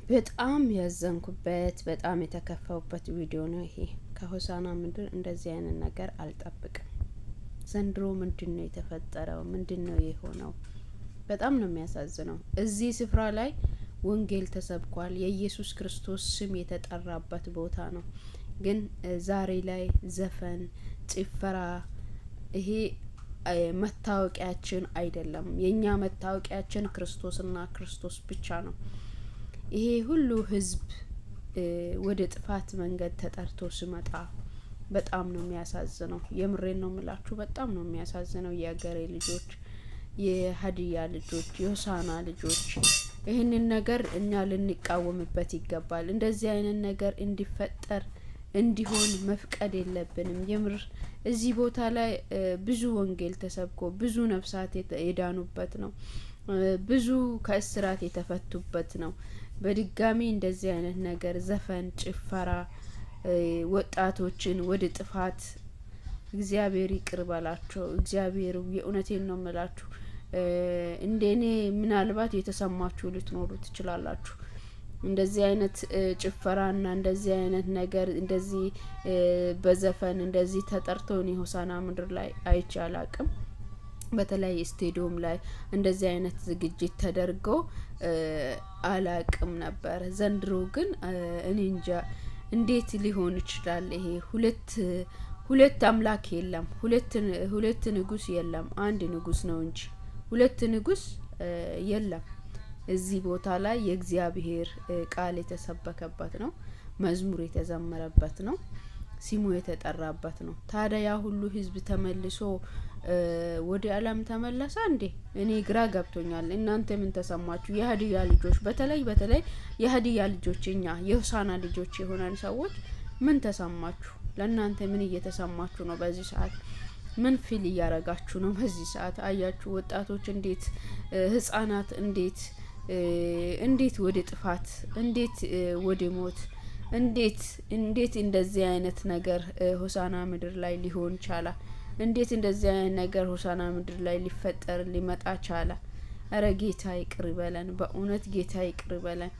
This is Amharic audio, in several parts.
በጣም ያዘንኩበት በጣም የተከፋውበት ቪዲዮ ነው ይሄ። ከሆሳና ምድር እንደዚህ አይነት ነገር አልጠብቅም። ዘንድሮ ምንድነው የተፈጠረው? ምንድነው የሆነው? በጣም ነው የሚያሳዝነው። እዚህ ስፍራ ላይ ወንጌል ተሰብኳል። የኢየሱስ ክርስቶስ ስም የተጠራበት ቦታ ነው። ግን ዛሬ ላይ ዘፈን፣ ጭፈራ ይሄ መታወቂያችን አይደለም። የኛ መታወቂያችን ክርስቶስና ክርስቶስ ብቻ ነው። ይሄ ሁሉ ህዝብ ወደ ጥፋት መንገድ ተጠርቶ ሲመጣ በጣም ነው የሚያሳዝነው። የምሬን ነው ምላችሁ፣ በጣም ነው የሚያሳዝነው። የአገሬ ልጆች፣ የሀዲያ ልጆች፣ የሆሳና ልጆች ይህንን ነገር እኛ ልንቃወምበት ይገባል። እንደዚህ አይነት ነገር እንዲፈጠር እንዲሆን መፍቀድ የለብንም። የምር እዚህ ቦታ ላይ ብዙ ወንጌል ተሰብኮ ብዙ ነፍሳት የዳኑበት ነው። ብዙ ከእስራት የተፈቱበት ነው። በድጋሚ እንደዚህ አይነት ነገር ዘፈን፣ ጭፈራ ወጣቶችን ወደ ጥፋት እግዚአብሔር ይቅር በላቸው። እግዚአብሔር የእውነቴን ነው የምላችሁ። እንደኔ ምናልባት የተሰማችሁ ልትኖሩ ትችላላችሁ። እንደዚህ አይነት ጭፈራና እንደዚህ አይነት ነገር እንደዚህ በዘፈን እንደዚህ ተጠርቶ እኔ ሆሳና ምድር ላይ አይቼ አላቅም። በተለይ ስቴዲዮም ላይ እንደዚህ አይነት ዝግጅት ተደርጎ አላቅም ነበር። ዘንድሮ ግን እኔ እንጃ እንዴት ሊሆን ይችላል? ይሄ ሁለት አምላክ የለም፣ ሁለት ንጉስ የለም፣ አንድ ንጉስ ነው እንጂ ሁለት ንጉስ የለም። እዚህ ቦታ ላይ የእግዚአብሔር ቃል የተሰበከበት ነው፣ መዝሙር የተዘመረበት ነው፣ ስሙ የተጠራበት ነው። ታዲያ ያ ሁሉ ህዝብ ተመልሶ ወደ ዓለም ተመለሰ እንዴ? እኔ ግራ ገብቶኛል። እናንተ ምን ተሰማችሁ? የሀዲያ ልጆች በተለይ የሀዲያ ልጆች እኛ የሆሳና ልጆች የሆነን ሰዎች ምን ተሰማችሁ? ለእናንተ ምን እየተሰማችሁ ነው? በዚህ ሰዓት ምን ፊል እያረጋችሁ ነው? በዚህ ሰዓት አያችሁ ወጣቶች እንዴት ህጻናት እንዴት ወደ ጥፋት እንዴት ወደ ሞት እንዴት እንደዚህ አይነት ነገር ሆሳና ምድር ላይ ሊሆን ቻለ? እንዴት እንደዚህ አይነት ነገር ሆሳና ምድር ላይ ሊፈጠር ሊመጣ ቻለ? እረ ጌታ ይቅር በለን፣ በእውነት ጌታ ይቅር በለን።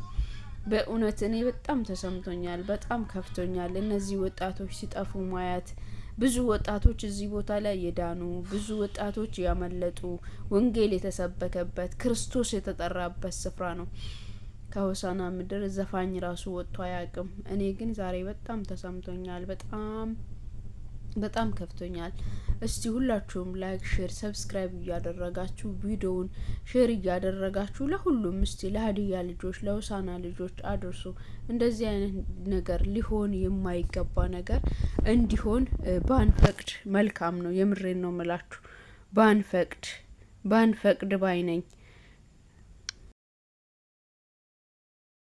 በእውነት እኔ በጣም ተሰምቶኛል፣ በጣም ከፍቶኛል። እነዚህ ወጣቶች ሲጠፉ ማየት፣ ብዙ ወጣቶች እዚህ ቦታ ላይ የዳኑ፣ ብዙ ወጣቶች ያመለጡ፣ ወንጌል የተሰበከበት ክርስቶስ የተጠራበት ስፍራ ነው። ከሆሳና ምድር ዘፋኝ ራሱ ወጥቶ አያውቅም። እኔ ግን ዛሬ በጣም ተሰምቶኛል፣ በጣም ከፍቶኛል። እስቲ ሁላችሁም ላይክ፣ ሼር፣ ሰብስክራይብ እያደረጋችሁ ቪዲዮውን ሼር እያደረጋችሁ ለሁሉም እስቲ ለሀዲያ ልጆች ለሆሳና ልጆች አድርሱ። እንደዚህ አይነት ነገር ሊሆን የማይገባ ነገር እንዲሆን ባንፈቅድ መልካም ነው። የምሬን ነው ምላችሁ። ባንፈቅድ ባይ ነኝ።